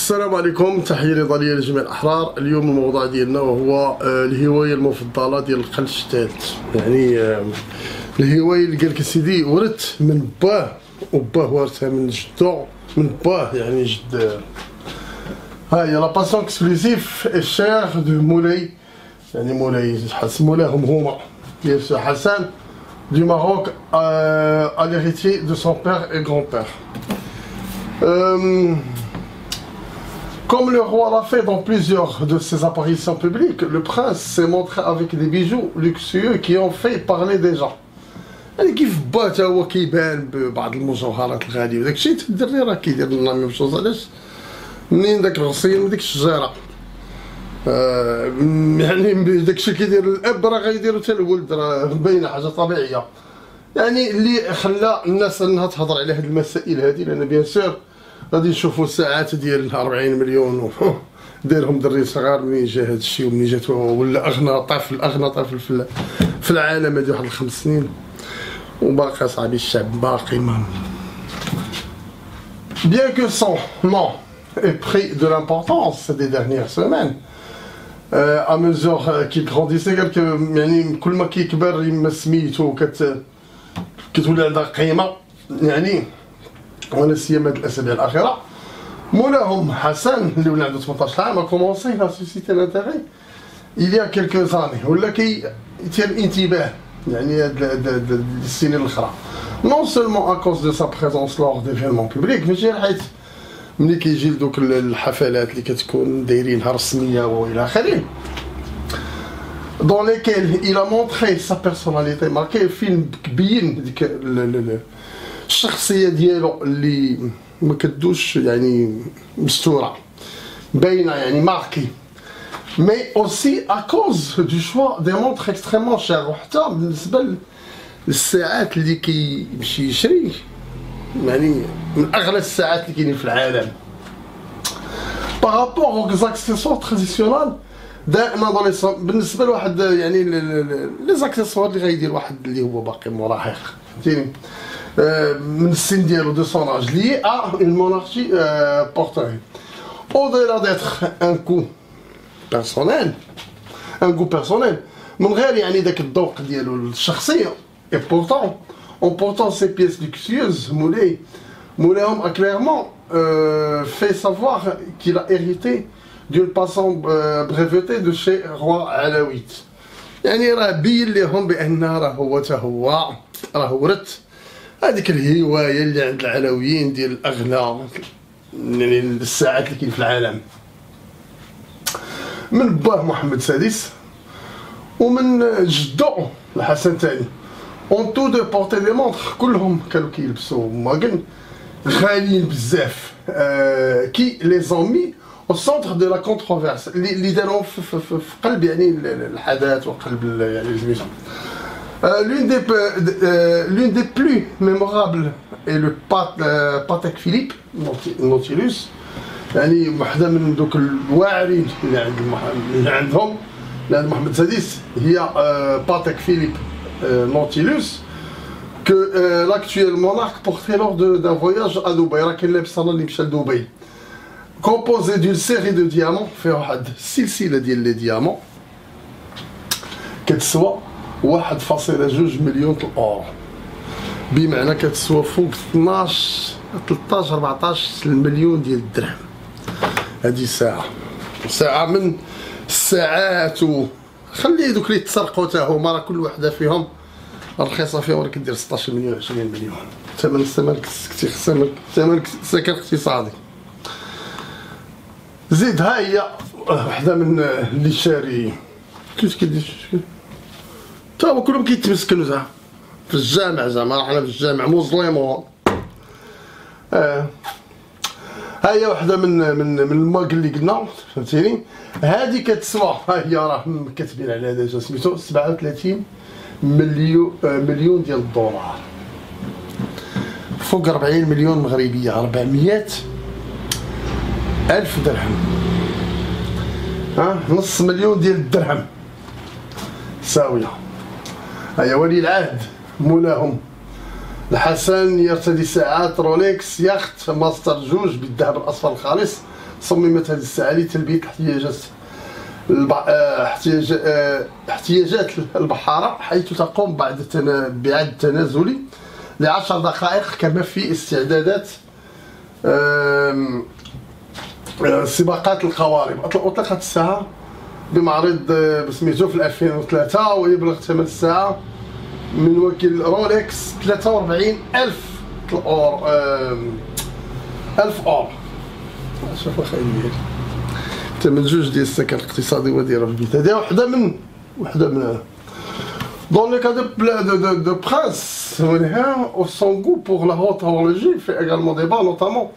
السلام عليكم، تحية نضالية لجميع الأحرار. اليوم الموضوع ديالنا وهو الهواية المفضلة ديال القرن الثالث. يعني الهواية اللي قالك سيدي ورث من باه، وباه ورثها من جدو من باه، يعني جد. ها هي لا باسيون اكسكلوزيف الشيخ دو مولاي، يعني مولاي مولاهم هما بيان سور حسن du Maroc à l'héritier de son père et grand-père. Comme le roi l'a fait dans plusieurs de ses apparitions publiques, le prince s'est montré avec des bijoux luxueux qui ont fait parler des gens. يعني كيف با تا هو كيبان ببعض المجوهرات الغالية وداك الشيء، الدري راه كيدير لنا ميم شوز. علاش؟ منين داك الغسيل وديك الشجرة، يعني داك الشيء كيدير الاب راه غيديرو حتى الولد، راه باينة حاجة طبيعية. يعني اللي خلى الناس انها تهضر على هاد المسائل هادي، لان بيان سور غادي نشوفوا ساعات ديال 40 مليون دايرهم دري صغار. منين جا هاد الشيء ومنين جات ولا اغنى طفل في العالم هادي واحد 5 سنين، وباقي صاحبي الشعب باقي ما. Bien que son nom ait pris de l'importance ces dernières semaines, à mesure qu'il grandissait، قالك يعني كل ما كيكبر يما سميتو كتولي عندها قيمة. يعني ولا سيما هاد الاسابيع الاخيره مولاهم حسن اللي ولا عنده 18 عام a commencé à susciter l'intérêt il y a quelques années، ولا كيثير الانتباه يعني هاد السنين الاخرى. non seulement à cause de sa présence lors d'événements publics، ماشي حيت ملي كيجي لدوك الحفلات اللي كتكون دايرينها رسميه والى اخره، dans lesquels il a montré sa personnalité marquée. فيلم كبين ديك الشخصيه ديالو اللي ما كدوش يعني مستوره باينه، يعني ماركي. mais aussi à cause du choix des montres extrêmement chères، وحتى بالنسبه للساعات اللي كيمشي يشري، يعني من اغلى الساعات اللي كاينين في العالم. par rapport aux accessoires traditionnels دائما بالنسبه لواحد يعني لي زاكسيسوار اللي غيدير واحد اللي هو باقي مراهق، فهمتيني، من السن ديالو دو سون اج lié à une monarchie portée. au-delà d'être un goût personnel من غير يعني داك الذوق ديالو الشخصيه. et pourtant en portant ces pièces luxueuses مولاهم a clairement fait savoir qu'il a hérité d'une passion brevetée de chez roi alaouite. يعني راه بين لهم بان راه ورث هذيك الهوايه اللي عند العلويين ديال اغلى يعني الساعات اللي كاين في العالم، من باه محمد السادس ومن جدو الحسن الثاني. اون تو دو بورتي دي مونتر كلهم كانوا كيلبسوا ماكن غاليين بزاف، كي لي زومي au centre de la controverse اللي داروا في قلب يعني الحدث وقلب يعني الزميله. L'une des plus mémorables est le Patek Philippe Nautilus. يعني واحدة من دوك الواعرين اللي عندهم لعند محمد السادس هي Patek Philippe Nautilus que l'actuel monarque portait lors d'un voyage à Dubaï. راه كاين لابس انا اللي مشى لدبي. composé d'une série de diamants، فيه واحد السلسلة ديال لي ديامون كتسوى 1.2 مليون الأورو، بمعنى كتسوى فوق 13 14 المليون ديال الدرهم. هادي ساعة من الساعات، خلي دوك اللي تسرقوا تا هما راه كل وحدة فيهم الرخيصة فيهم راه كدير 16 مليون 20 مليون. ثمن سكن اقتصادي. زيد ها هي وحده من اللي شاري كيفاش كيدير تا هو كلهم كيتمسكنوا زعما في الجامع، زعما حنا في الجامع مسلمون. ها هي وحده من الماك اللي قلنا، فهمتيني. هذه كتسوى، ها هي راه كاتبين عليها ديجا سميتو 37 مليون ديال الدولار، فوق 40 مليون مغربيه، 400 ألف درهم. نص مليون ديال الدرهم ساوية. هيا ولي العهد مولاهم الحسن يرتدي ساعات رولكس ياخت ماستر 2 بالذهب الأصفر الخالص صممت هذه الساعة لتلبية احتياجات البحارة، حيث تقوم بعد تنازلي ل10 دقائق، كما في استعدادات سباقات القوارب. أطلقت الساعة بمعرض بسميتو في 2003، ويبلغ ثمن الساعة من وكيل رولكس 43,000 أورو. شوف اخي ديالي ثمن جوج ديال السكن الاقتصادي وديرها في البيت. هذه وحده من Dans le cas de Prince, son goût pour la haute horlogerie fait également débat, notamment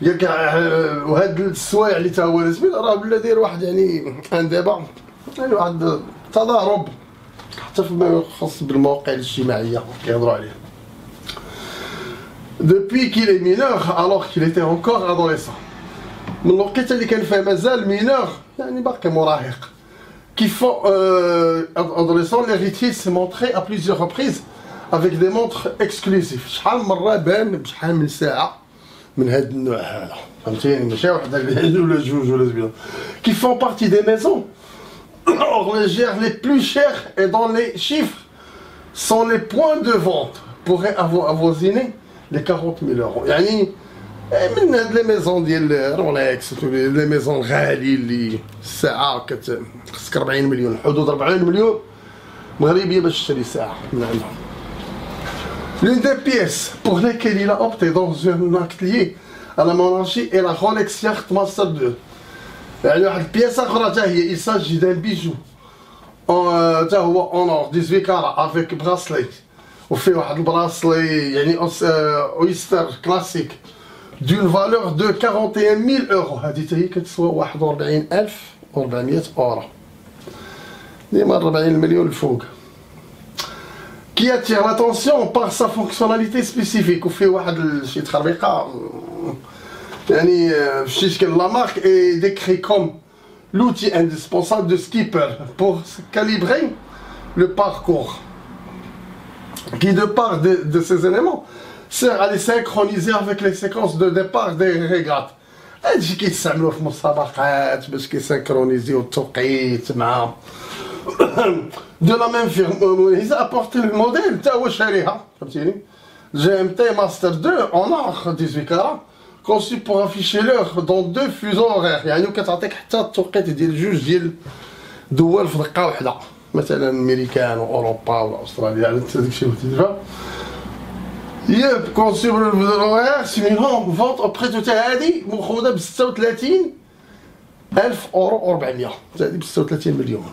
وهاد السوايع اللي تا هو سميت راه بلا داير واحد يعني ان ديبا، يعني واحد تضارب حتى فيما يخص بالمواقع الاجتماعيه كيهضروا عليه. Depuis qu'il est mineur alors qu'il était encore adolescent، من الوقيته اللي كان فيها مازال مينور يعني باقي مراهق. Qui font adolescent, l'héritier s'est montré à plusieurs reprises avec des montres exclusives. شحال مرة بان بشحال من ساعة من هاد النوع هذا، فهمتيني؟ ماشي وحدة ولا جوج ولا زبيدة. Qui font partie des maisons horlogères les plus chères et dont les chiffres sont les points de vente pourraient avoisiner les 40,000 euros. يعني من هاد لي ميزون ديال رولكس لي ميزون الغالي اللي الساعة خصك 40 مليون، حدود 40 مليون مغربية باش تشري ساعة من عندهم. L'une des pièces pour lesquelles il a opté dans un acte lié à la monarchie est la Rolex Yacht Master 2. يعني واحد البياسة أخرى تا هي، il s'agit d'un bijou تا هو en or 18 carats avec bracelet، وفيه واحد البراسلي يعني أويستر كلاسيك d'une valeur de 41,000 euros. هذه هي كتسوى 41,400 أورو، ديما 40 مليون الفوق. Qui attire l'attention par sa fonctionnalité spécifique، وفيه واحد شي تخربيقة يعني في شكل la marque est décrit comme l'outil indispensable de skipper pour calibrer le parcours, qui de part de ces éléments sert à les synchroniser avec les séquences de départ des régates. هادشي كيستعملوه في المسابقات باش كيسانكرونيزيو التوقيت مع de la même firme. Ils ont apporté le modèle تا هو شاريها، فهمتيني؟ GMT Master 2 en or 18 carats conçu pour afficher l'heure dans 2 fuseaux horaires، يعني كتعطيك حتى التوقيت ديال جوج ديال دول في دقة واحدة، مثلا أمريكان وأوروبا ولا أستراليا، على داكشي اللي تدفع. يب كونسيبر الفيديوهات سيميلون فونت اوبري تو هادي مخوضه ب 36,000 أورو و400، هادي ب 36 مليون.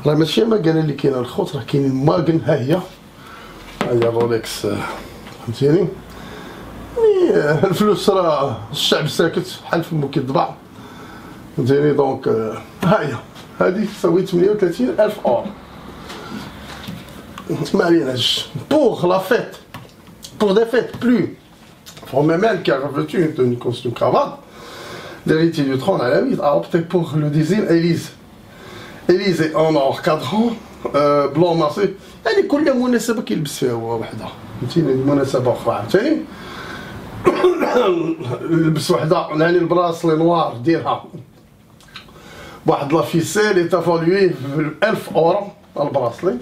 راه ماشي ماكان اللي كاينه الخوت، راه كاينين ماكن، ها هي الرولكس، فهمتيني؟ الفلوس راه الشعب ساكت بحال فمو كيطبع، فهمتيني؟ دونك ها هي هادي تساوي 38,000 أورو. ما عليناش. Pour la fête, pour des fêtes plus formelles qui a revêtu une tenue costume cravate, l'héritier du trône alawite a opté pour le design Élise. Élise est en or cadran blanc marché، يعني كل مناسبة كيلبس فيها هو وحدها، فهمتيني؟ مناسبة أخرى عاوتاني لبس وحدة يعني البراسلي نوار ديالها بواحد لافيسيل ايتافالوي ب 1000 أورو البراسلي.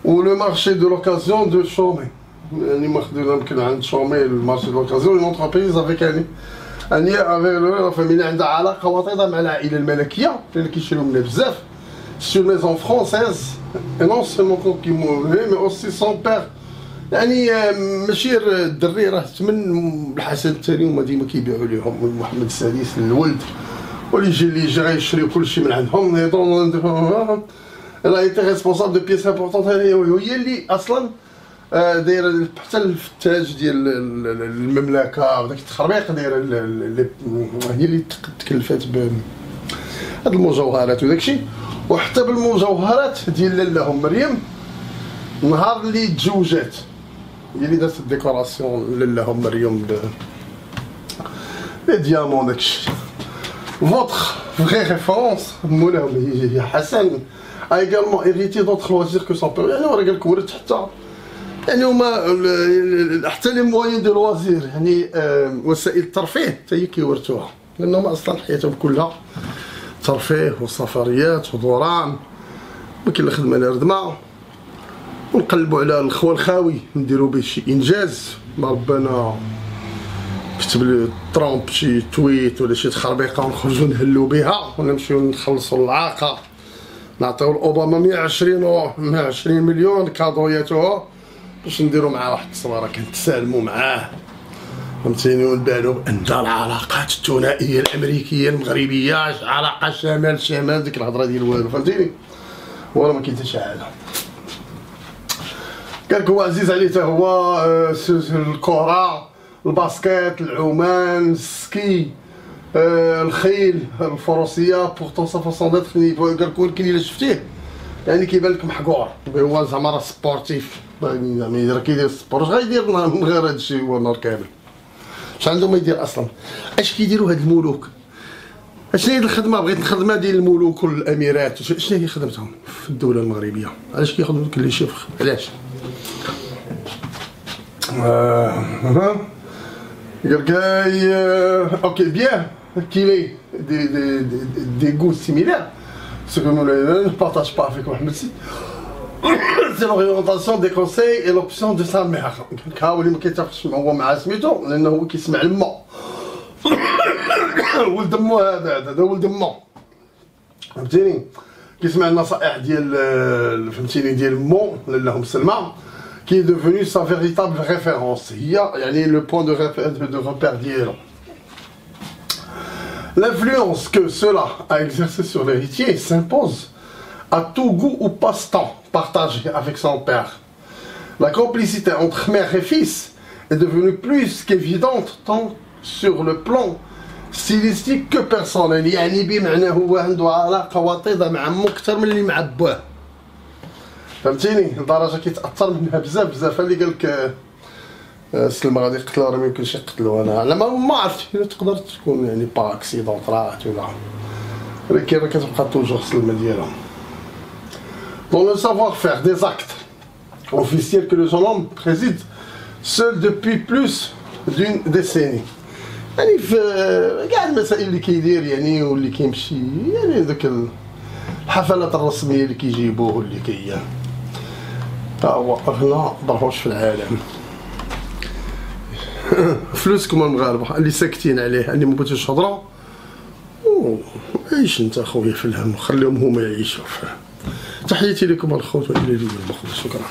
و لو مارشي دو لوكازيون دو شومي، يعني ماخدين يمكن عند شومي المارشي دو لوكازيون، اون انتربريز افيك يعني فاميلي عندها علاقة وطيدة مع العائلة الملكية اللي كيشريو منها بزاف. سي اون ميزون فرونسيز اي نون سولمون كي موفي مي اوسي سون بير، يعني ماشي الدري راه تمن الحسن الثاني هما ديما كيبيعوا ليهم محمد السادس للولد، واللي يجي غيشريو كلشي من عندهم. Elle a été responsable de pièces importantes، هي اللي اصلا دايره حتى الفتاج ديال المملكه وداك التخربيق دايره، هي اللي تكلفات بهاد المجوهرات وداكشي، وحتى بالمجوهرات ديال لالهم مريم النهار اللي تزوجات هي اللي دارت الديكوراسيون لالهم مريم ب لي ديامون داكشي. Votre vraie référence مولاهم حسن a également hérité d'autres loisirs que son père. يعني راه قال لك ورث حتى يعني هما حتى لي موين دو لوازير، يعني وسائل الترفيه حتى هي كيورثوها. لانهم اصلا حياتهم كلها ترفيه وسفريات ودوران، ما كاين لا خدمه لا ردمه، ونقلبوا على الخوى الخاوي نديروا به شي انجاز. ما ربنا كتب لي ترامب شي تويت ولا شي تخربيقه ونخرجوا نهلوا بها ولا نمشيو نخلصوا العاقه، نعطيو لاوباما 120 مليون كادوياته باش نديروا معاه واحد التصويره كنتسالموا معاه، فهمتيني، ونبانوا بان العلاقات الثنائيه الامريكيه المغربيه علاقه شمال شمال، ديك الهضره ديال والو، فهمتيني، ولا ما كاين حتى شي حاجه. قال لك هو عزيز عليه حتى هو الكره، الباسكيت، العومان، السكي، الخيل، الفروسيه، بورتون سا فاسون ديتر نيفو. قال لك ولكن الا شفتيه يعني كيبان لك محقور، هو زعما راه سبورتيف، زعما راه كيدير السبور، اش غيدير من غير هادشي هو النهار كامل؟ اش عندهم ما يدير اصلا؟ اش كيديروا هاد الملوك؟ اشنو هي الخدمه؟ بغيت الخدمه ديال الملوك والاميرات، شنو هي خدمتهم في الدوله المغربيه؟ علاش كياخذوا داك لي شيفر؟ علاش؟ Ok, bien qu'il ait des goûts similaires, ce que nous ne partageons pas avec Mohamed Sy, c'est l'orientation des conseils et l'option de sa mère. كاولي ما كيتفقش هو مع سميتو لانه هو كيسمع لما ولد مو، هذا ولد مو، فهمتيني، كيسمع النصائح ديال فهمتيني ديال مو اللهم سلمى، qui est devenu sa véritable référence. Il y a le point de repère d'hier. L'influence que cela a exercée sur l'héritier s'impose à tout goût ou passe-temps partagé avec son père. La complicité entre mère et fils est devenue plus qu'évidente tant sur le plan stylistique que personnel. يعني بمعنى هو عنده علاقة وطيدة مع عمو أكثر من اللي مع باه، فهمتيني، لدرجه كيتاثر منها بزاف بزاف. اللي قال لك سلمى غادي يقتلوه، راه ما يمكنش يقتلوه، انا على ما عرفتش، تقدر تكون يعني با اكسيدون طرات ولا، ولكن راه كتبقى توجور سلمى ديالهم. Dans le savoir-faire des actes officiels que le jeune homme préside seul depuis plus d'une décennie. يعني في كاع المسائل اللي كيدير يعني واللي كيمشي يعني ذاك الحفلات الرسميه اللي كيجيبوه واللي هو اغنى برهوش في العالم. فلوسكم المغاربه اللي ساكتين عليه، اللي ما بغيتوش تهضروا، عيش انت اخويا في الهم، خليهم هما يعيشوا. تحياتي لكم الخوت والى اليوم الاخر، شكرا.